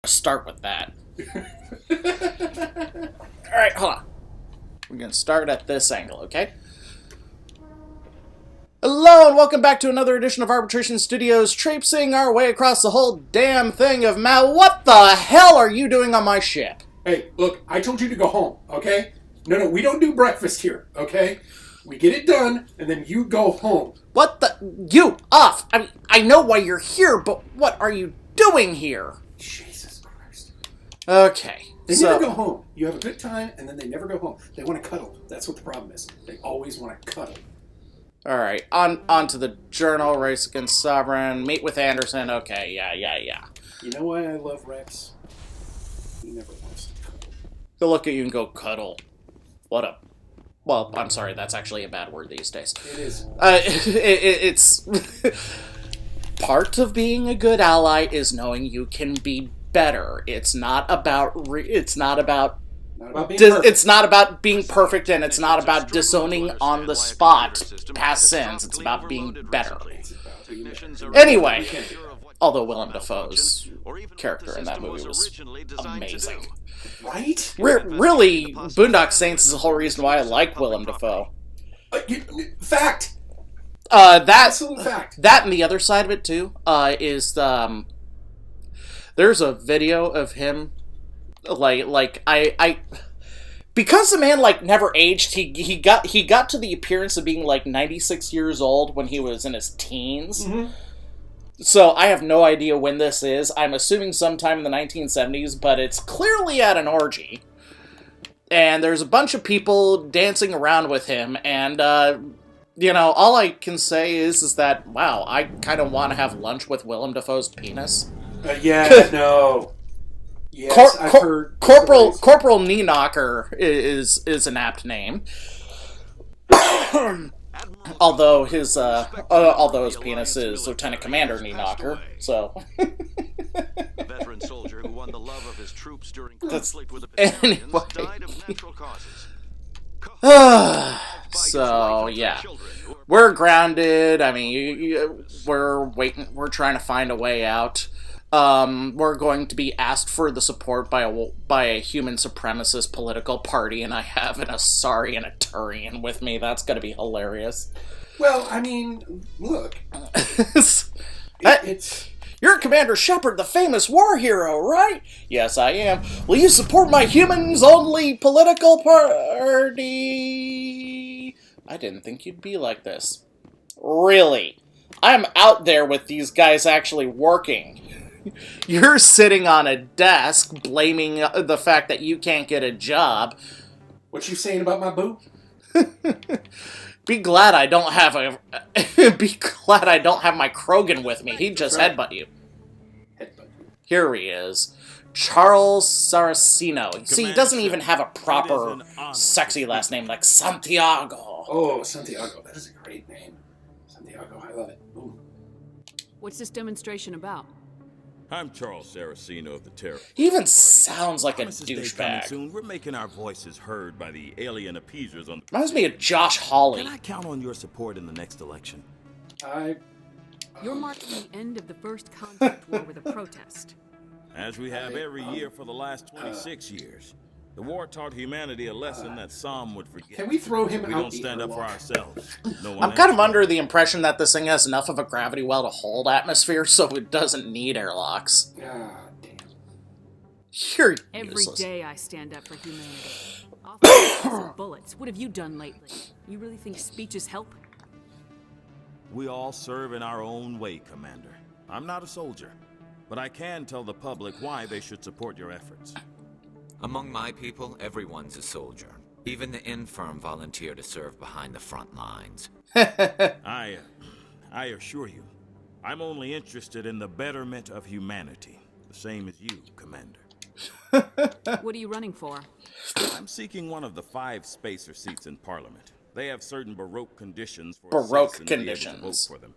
Start with that. Alright, hold on. We're going to start at this angle, okay? Hello, and welcome back to another edition of Arbitration Studios, traipsing our way across the whole damn thing of what the hell are you doing on my ship? Hey, look, I told you to go home, okay? No, we don't do breakfast here, okay? We get it done, and then you go home. What the? You, off! I mean, I know why you're here, but what are you doing here? Jesus Christ. Okay. They never go home. You have a good time, and then they never go home. They want to cuddle. That's what the problem is. They always want to cuddle. Alright, on to the journal, Race Against Sovereign, meet with Anderson, okay, yeah. You know why I love Rex? He never wants to cuddle. He'll look at you and go, cuddle. What up? Well, I'm sorry, that's actually a bad word these days. It is. It's... Part of being a good ally is knowing you can be better. It's not about it's not about being perfect, and it's not about disowning on the spot past sins. It's about being better. Anyway, although Willem Dafoe's character in that movie was amazing. Right? Really, Boondock Saints is the whole reason why I like Willem Dafoe. Fact! Absolute fact. That and the other side of it, too, is there's a video of him because the man never aged, he got to the appearance of being 96 years old when he was in his teens. Mm-hmm. So I have no idea when this is. I'm assuming sometime in the 1970s, but it's clearly at an orgy. And there's a bunch of people dancing around with him, and all I can say is that, wow, I kind of want to have lunch with Willem Dafoe's penis. No. Yes, I've heard. Corporal Knee Knocker is an apt name. although his penis is Lieutenant Commander Knee Knocker, so. A veteran soldier who won the love of his troops during conflict with the Bavarians died of natural causes. So, yeah. We're grounded. I mean, we're waiting. We're trying to find a way out. We're going to be asked for the support by a human supremacist political party, and I have an Asari and a Turian with me. That's going to be hilarious. Well, I mean, look. You're Commander Shepard, the famous war hero, right? Yes, I am. Will you support my humans-only political party? I didn't think you'd be like this. Really? I'm out there with these guys actually working. You're sitting on a desk blaming the fact that you can't get a job. What you saying about my boo? Be glad I don't have my Krogan with me. He'd just headbutt you. Here he is. Charles Saraceno. See, he doesn't even have a proper sexy last name like Santiago. Oh, Santiago. That is a great name. Santiago, I love it. Ooh. What's this demonstration about? I'm Charles Saraceno of the Terror. He even sounds like a douchebag. Soon. We're making our voices heard by the alien appeasers on. Reminds me of Josh Hawley. Can I count on your support in the next election? You're marking the end of the first contact war with a protest. As we have every year for the last 26 years. The war taught humanity a lesson that some would forget. Can we throw him out? We don't stand up for ourselves. I'm kind of under the impression that this thing has enough of a gravity well to hold atmosphere, so it doesn't need airlocks. Ah, damn. You're Every useless. day I stand up for humanity. Often bullets. What have you done lately? You really think speeches help? We all serve in our own way, Commander. I'm not a soldier, but I can tell the public why they should support your efforts. Among my people, everyone's a soldier. Even the infirm volunteer to serve behind the front lines. I assure you, I'm only interested in the betterment of humanity. The same as you, Commander. What are you running for? I'm seeking one of the 5 spacer seats in Parliament. They have certain Baroque conditions for Baroque citizens to be able to conditions. vote for them.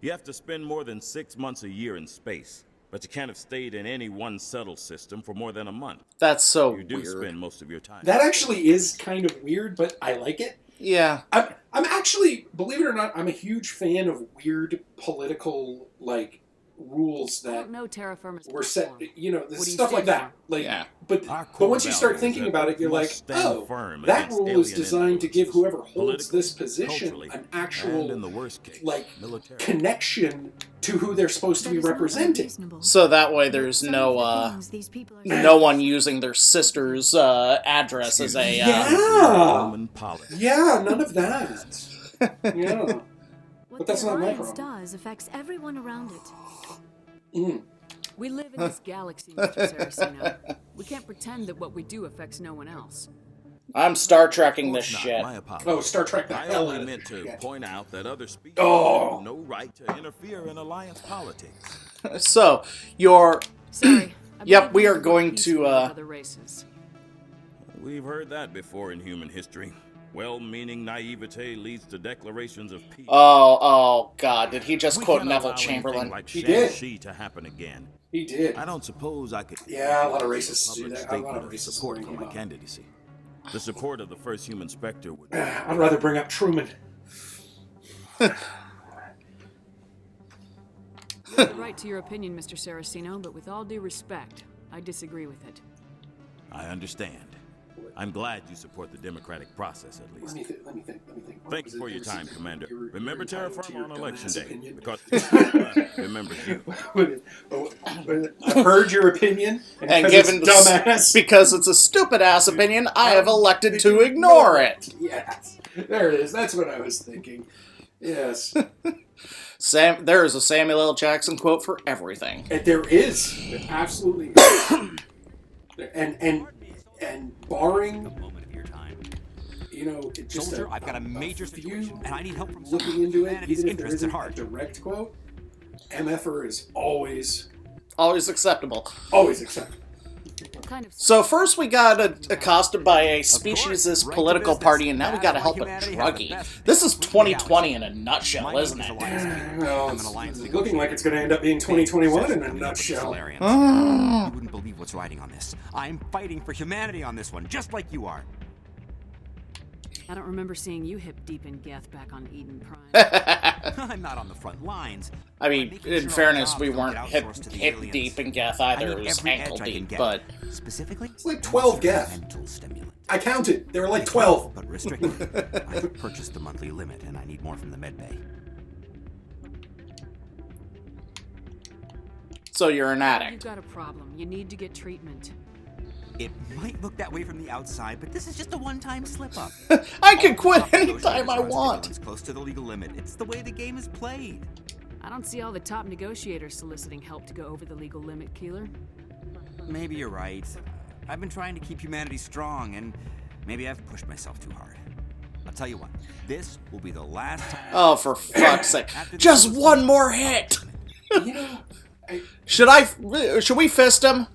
You have to spend more than 6 months a year in space, but you can't have stayed in any one settled system for more than a month. That's so You do weird. spend most of your time. That actually is kind of weird, but I like it. Yeah. I'm actually, believe it or not, I'm a huge fan of weird political, rules I that don't know terra firma's were set, platform. you know, What do you stuff like stand that. for? Like, Yeah. but Our but core once you start value thinking is about that it, you're we like, must stand oh, firm that against rule is alien designed to give influences, whoever holds politically, this position culturally, an and actual, in the worst case, like, militarily. connection to who they're supposed to That be is not representing. unreasonable. So that way But there's some no, of the things these people are no one using their sister's address as a... Yeah. Human politics. Yeah, none of that. Yeah. What But that's the not my Alliance problem. does affects everyone around it. Mm. We live in this galaxy, Mr. Saraceno. We can't pretend that what we do affects no one else. I'm Star Trekking this Not shit. my apology. Oh, Star Trek the I hell only out of meant it. to Yeah. point out that other species Oh. have no right to interfere in alliance politics. So, your... Sorry. I Yep, believe we we are live going peacefully to, with other races. We've heard that before in human history. Well-meaning naivete leads to declarations of peace. Oh, God, did he just We quote can't Neville allow anything Chamberlain? like He did. Shang-Chi to happen again. He did. I don't suppose I could. Yeah, a lot of racists do public that. A lot statement of racists support bring for him my up. candidacy. The support of the first human specter would. I'd rather bring up Truman. You have the right to your opinion, Mr. Saraceno, but with all due respect, I disagree with it. I understand. I'm glad you support the democratic process at Let least. me think. Let me think. What Thank was you it? for your There's- time, Commander. you're Remember terra entitled to firma on your election dumbass day, opinion. because remembers you. I've heard your opinion, And because given it's dumbass. because it's a stupid-ass opinion, I have elected to ignore it. Yes, there it is. That's what I was thinking. Yes, There is a Samuel L. Jackson quote for everything. and there is. There absolutely is. and barring, Moment of your time. you know, it just Soldier, I've got a major few situation, and I need help from looking someone. into it, Humanity's even if there interests isn't at a heart. direct quote, MFR is always Acceptable. acceptable. What kind of So first we got accosted by a speciesist Right to political business. party, and now we That's gotta why help a humanity has the druggie. best This is people in the 2020 in a nutshell, My isn't name is it? Elias King. Well, I'm an alliance it's looking like it's going to end up being 2021 in a nutshell. You wouldn't believe what's riding on this. I'm fighting for humanity on this one, just like you are. I don't remember seeing you hip deep in Geth back on Eden Prime. I'm not on the front lines. I mean, Making in sure our fairness, jobs we don't weren't get hip outsourced to the hip aliens. deep in Geth I either. need It was every ankle edge I can deep, get. but Specifically, It's like 12 Geth. mental stimulant. I counted. There were like 12. But restricted. I've purchased the monthly limit, and I need more from the med bay. so you're an You've addict. got a problem. You need to get treatment. It might look that way from the outside, but this is just a one-time slip-up. I can quit All anytime I negotiators are on want. stimulants close to the legal limit. It's the way the game is played. I don't see all the top negotiators soliciting help to go over the legal limit, Keeler. Maybe you're right. I've been trying to keep humanity strong, and maybe I've pushed myself too hard. I'll tell you what, this will be the last time. Oh, for fuck's sake! Just one more hit. You know, Should we fist him?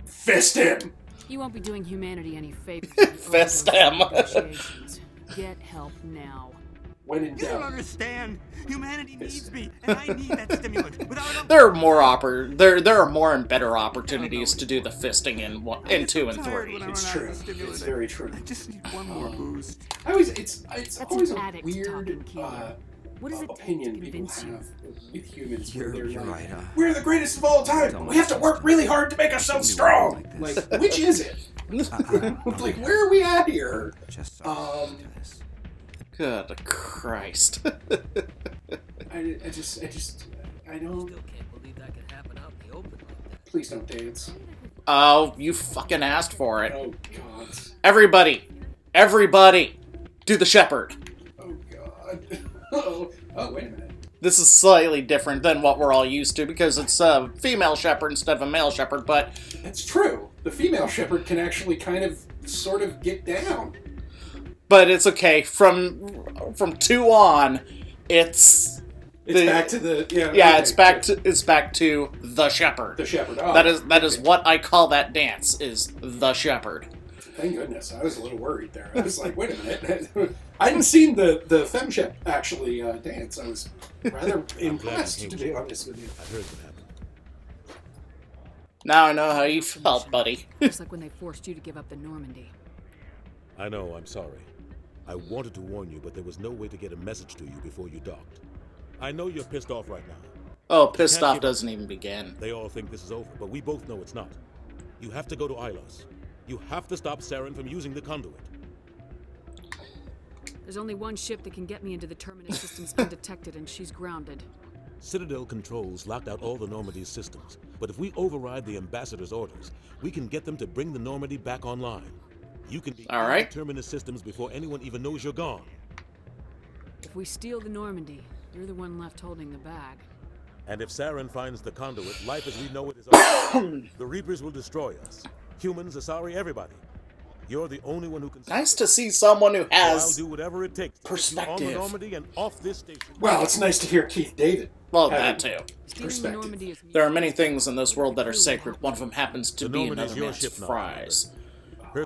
fist him. You won't be doing humanity any favors. Fist him. Negotiations. Get help now. When in You don't doubt. understand. Humanity needs me, and I need that stimulant. Without it, There are more and better opportunities to do the fisting in 2 and 3. It's true. It's very true. I just need one more boost. It's That's always an a addict weird talking, Keeler. What does it take to opinion people convince you? have with humans. Where You're they're like, right, we're the greatest of all time. We have to work really hard to make ourselves strong. Like, which is it? Like, where are we at here? Just so Um, to this. Good Christ. I don't. Can't believe that could happen out in the open like that. Please don't dance. Oh, you fucking asked for it. Oh God. Everybody, do the shepherd. Oh God. Oh, wait a minute. This is slightly different than what we're all used to because it's a female shepherd instead of a male shepherd, but That's true. The female shepherd can actually kind of, sort of get down. it's okay. From 2 on, it's Back to the it's back to the shepherd. the shepherd. Oh, That is what I call that dance, is the shepherd. Thank goodness. I was a little worried there. I was like, wait a minute. I hadn't seen the femshep actually dance. I was rather impressed, to be honest with you. I heard what happened. Now I know how you felt, buddy. Just like when they forced you to give up the Normandy. I know, I'm sorry. I wanted to warn you, but there was no way to get a message to you before you docked. I know you're pissed off right now, Oh, pissed can't off give up. doesn't even begin. They all think this is over, but we both know it's not. You have to go to Ilos. You have to stop Saren from using the conduit. There's only one ship that can get me into the terminus systems undetected, and she's grounded. Citadel controls locked out all the Normandy's systems, but if we override the ambassador's orders, we can get them to bring the Normandy back online. You can be all right. in the terminus systems before anyone even knows you're gone. If we steal the Normandy, you're the one left holding the bag. And if Saren finds the conduit, life as we know it is over. The Reapers will destroy us. Humans, Asari, everybody. You're the only one who can. Nice to see someone who has I'll do whatever it takes to get you on the Normandy and off this station. Well, it's nice to hear Keith David. Well, that too. Perspective. There are many things in this world that are sacred. One of them happens to be another man's fries.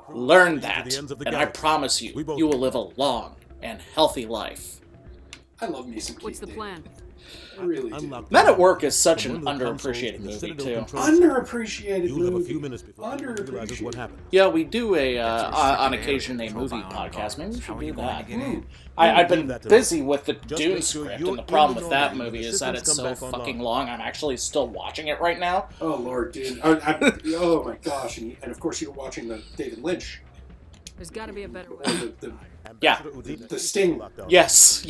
Learn that, and I promise you, you will live a long and healthy life. I love me some Keith What's the David. plan? I really do. Men at Work is such an underappreciated movie, too. Underappreciated You'll have a movie. few minutes before you realize what happened. Yeah, we do on occasion a movie podcast. Maybe we should do that. I've been busy with the Dune script, and the problem with that movie is that it's so fucking long. I'm actually still watching it right now. Oh, Lord, dude. Oh, my gosh. And of course, you're watching the David Lynch. There's got to be a better way. Yeah. The Sting. Yes.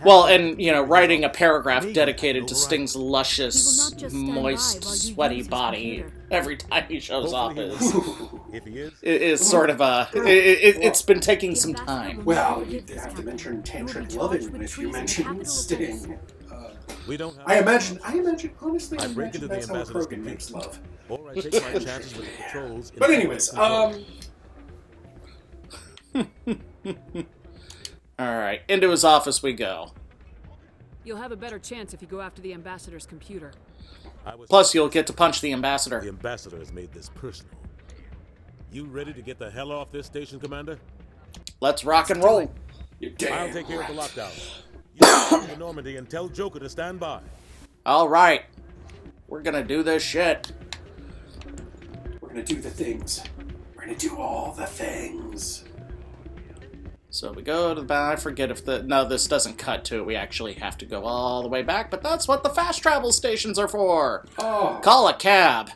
Well, and, writing a paragraph dedicated to Sting's luscious, moist, sweaty body every time he shows off is sort of a... It's been taking some time. Well, you have to mention tantric loving if you mention Sting. We don't have I imagine, honestly, I break into the that's how ambassador's Krogan makes love. Or I take my chances with the controls. But anyways, Alright, into his office we go. You'll have a better chance if you go after the ambassador's computer. Plus, you'll get to punch the ambassador. The ambassador has made this personal. You ready to get the hell off this station, Commander? Let's rock and roll. I'll take care of the lockdown. You go to Normandy and tell Joker to stand by. Alright. We're gonna do this shit. We're gonna do the things. We're gonna do all the things. So we go to the back. I forget if no, this doesn't cut to it. We actually have to go all the way back, but that's what the fast travel stations are for. Oh. Call a cab.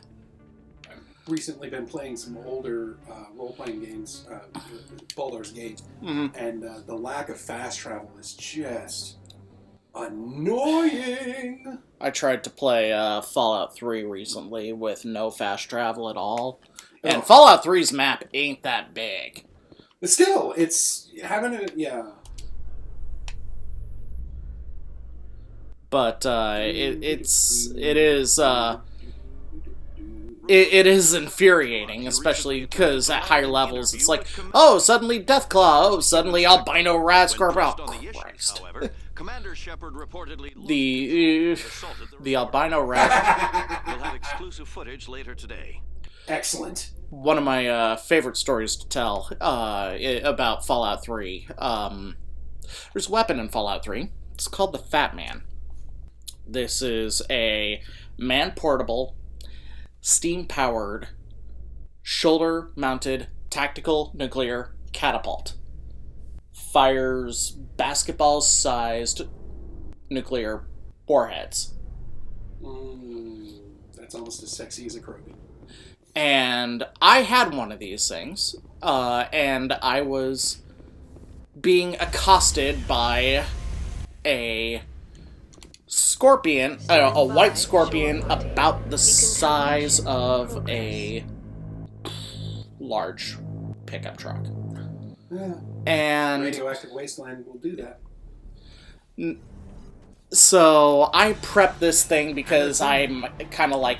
I've recently been playing some older role-playing games, Baldur's Gate, and the lack of fast travel is just annoying. I tried to play Fallout 3 recently with no fast travel at all, and Fallout 3's map ain't that big. But still, it's having a But it is infuriating, especially because at higher levels it's like, oh, suddenly Deathclaw, oh, suddenly albino Radscorp, oh, Christ. Commander Shepard reportedly the albino Rad. We'll have exclusive footage later today. Excellent. One of my favorite stories to tell about Fallout 3. There's a weapon in Fallout 3. It's called the Fat Man. This is a man-portable, steam-powered, shoulder-mounted tactical nuclear catapult. Fires basketball-sized nuclear warheads. That's almost as sexy as a Krogan. And I had one of these things, and I was being accosted by a scorpion, a white scorpion about the size of a large pickup truck. Yeah. And Radioactive Wasteland will do that. So I prep this thing because I'm kind of like,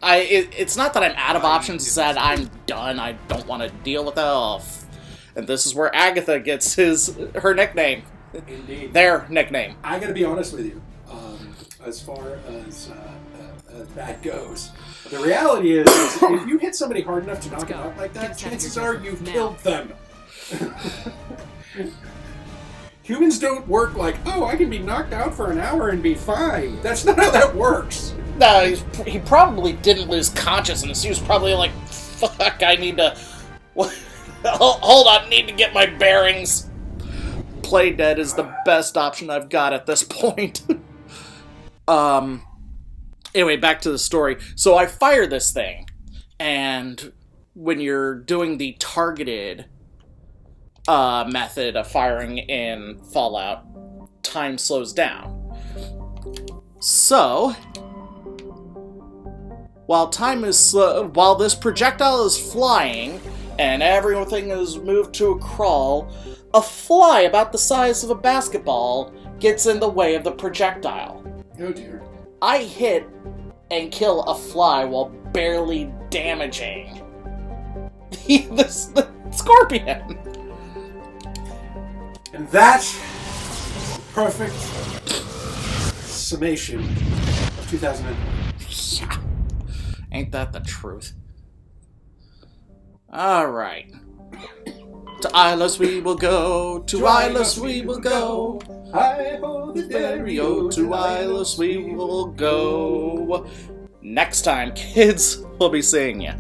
it's not that I'm out of options, it's that I'm done. I don't want to deal with it. And this is where Agatha gets her nickname. Indeed. Their nickname. I gotta be honest with you. As far as that goes, the reality is if you hit somebody hard enough to knock them out like that, chances are you've killed them. Humans don't work like, oh, I can be knocked out for an hour and be fine. That's not how that works. No, he probably didn't lose consciousness. He was probably like, fuck, I need to... Hold on, need to get my bearings. Play dead is the best option I've got at this point. Anyway, back to the story. So I fire this thing, and when you're doing the targeted method of firing in Fallout, time slows down. So, while time is slow, while this projectile is flying and everything is moved to a crawl, a fly about the size of a basketball gets in the way of the projectile. Oh dear. I hit and kill a fly while barely damaging the scorpion. And that perfect summation of 2000. Yeah. Ain't that the truth? Alright. To Ilos we will go, to Ilos we will go. Hi-ho, the Dario, to Ilos we will go. Next time, kids, we'll be seeing you.